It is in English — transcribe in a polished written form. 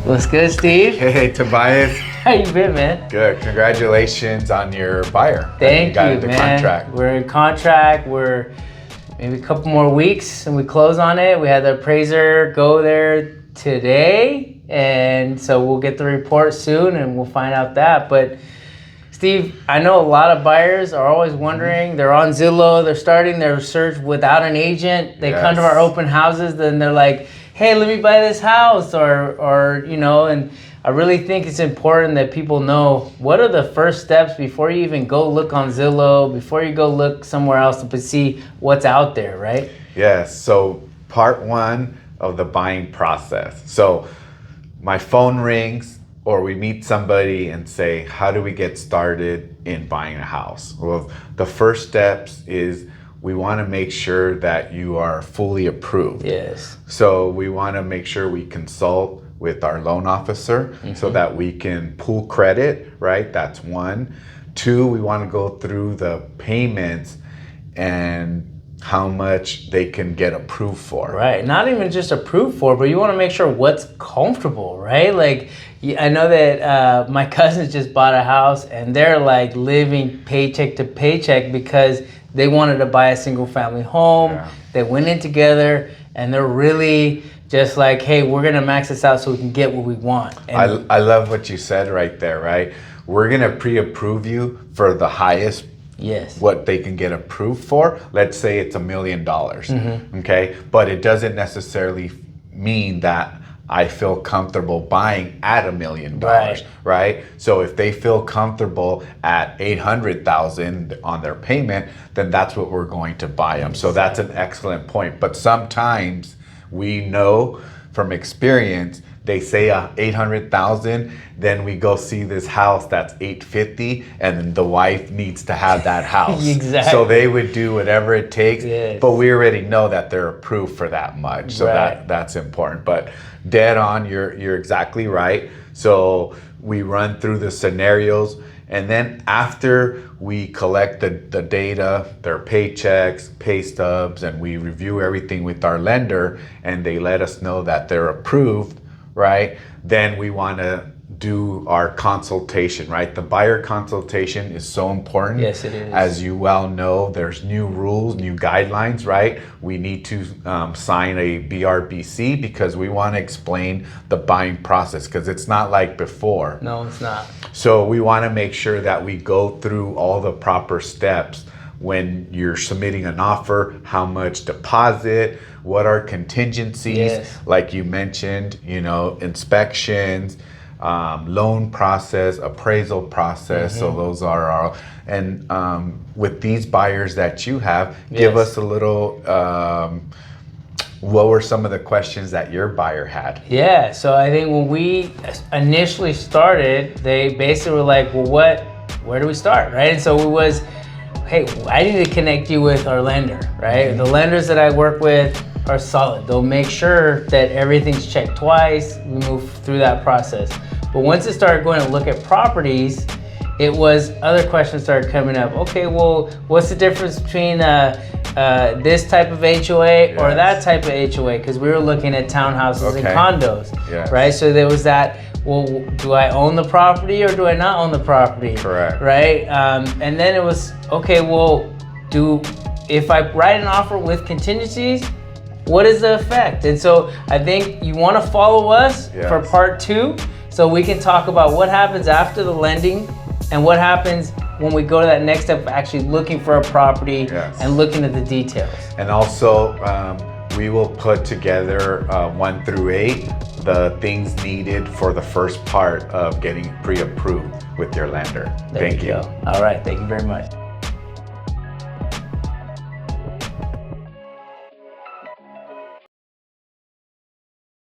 What's good, Steve? Hey, Tobias. How you been, man? Good. Congratulations on your buyer. Thank you, got into man. Contract. We're in contract. We're maybe a couple more weeks and we close on it. We had the appraiser go there today, and so we'll get the report soon and we'll find out that. But Steve, I know a lot of buyers are always wondering. They're on Zillow. They're starting their search without an agent. They come to our open houses, then they're like, hey, let me buy this house, or you know, and I really think it's important that people know what are the first steps before you even go look on Zillow, before you go look somewhere else to see what's out there, right? Yes, so part one of the buying process. So my phone rings or we meet somebody and say, how do we get started in buying a house? Well, the first steps is we want to make sure that you are fully approved. Yes. So we want to make sure we consult with our loan officer so that we can pull credit, right? That's one. Two, we want to go through the payments and how much they can get approved for. Right, not even just approved for, but you want to make sure what's comfortable, right? Like, I know that my cousins just bought a house and they're like living paycheck to paycheck because they wanted to buy a single family home. Yeah. They went in together and they're really just like, hey, we're gonna max this out so we can get what we want. And I love what you said right there, right? We're gonna pre-approve you for the highest, yes, what they can get approved for. Let's say it's $1 million, okay? But it doesn't necessarily mean that I feel comfortable buying at $1 million, right? So if they feel comfortable at $800,000 on their payment, then that's what we're going to buy them. So that's an excellent point. But sometimes we know from experience, they say $800,000, then we go see this house that's $850,000, and then the wife needs to have that house. Exactly. So they would do whatever it takes, but we already know that they're approved for that much. So that's important. But dead on, you're exactly right. So we run through the scenarios, and then after we collect the data, their paychecks, pay stubs, and we review everything with our lender, and they let us know that they're approved, right? Then we want to do our consultation, right? The buyer consultation is so important. Yes, it is. As you well know, there's new rules, new guidelines, right? We need to sign a BRBC because we want to explain the buying process because it's not like before. No, it's not. So we want to make sure that we go through all the proper steps when you're submitting an offer, how much deposit, what are contingencies, like you mentioned, you know, inspections, loan process, appraisal process. So those are our, and with these buyers that you have, give us a little, what were some of the questions that your buyer had? Yeah, so I think when we initially started, they basically were like, well, where do we start, right? And so it was, hey, I need to connect you with our lender, right? The lenders that I work with are solid. They'll make sure that everything's checked twice. We move through that process. But once it started going to look at properties, it was other questions started coming up. Okay, well, what's the difference between this type of HOA or that type of HOA? Because we were looking at townhouses and condos, right? So there was that, well, do I own the property or do I not own the property? Correct. Right? And then it was, okay, well, if I write an offer with contingencies, what is the effect? And so I think you want to follow us for part 2 so we can talk about what happens after the lending and what happens when we go to that next step of actually looking for a property and looking at the details. And also, we will put together 1 through 8, the things needed for the first part of getting pre-approved with your lender. Thank you. All right, thank you very much.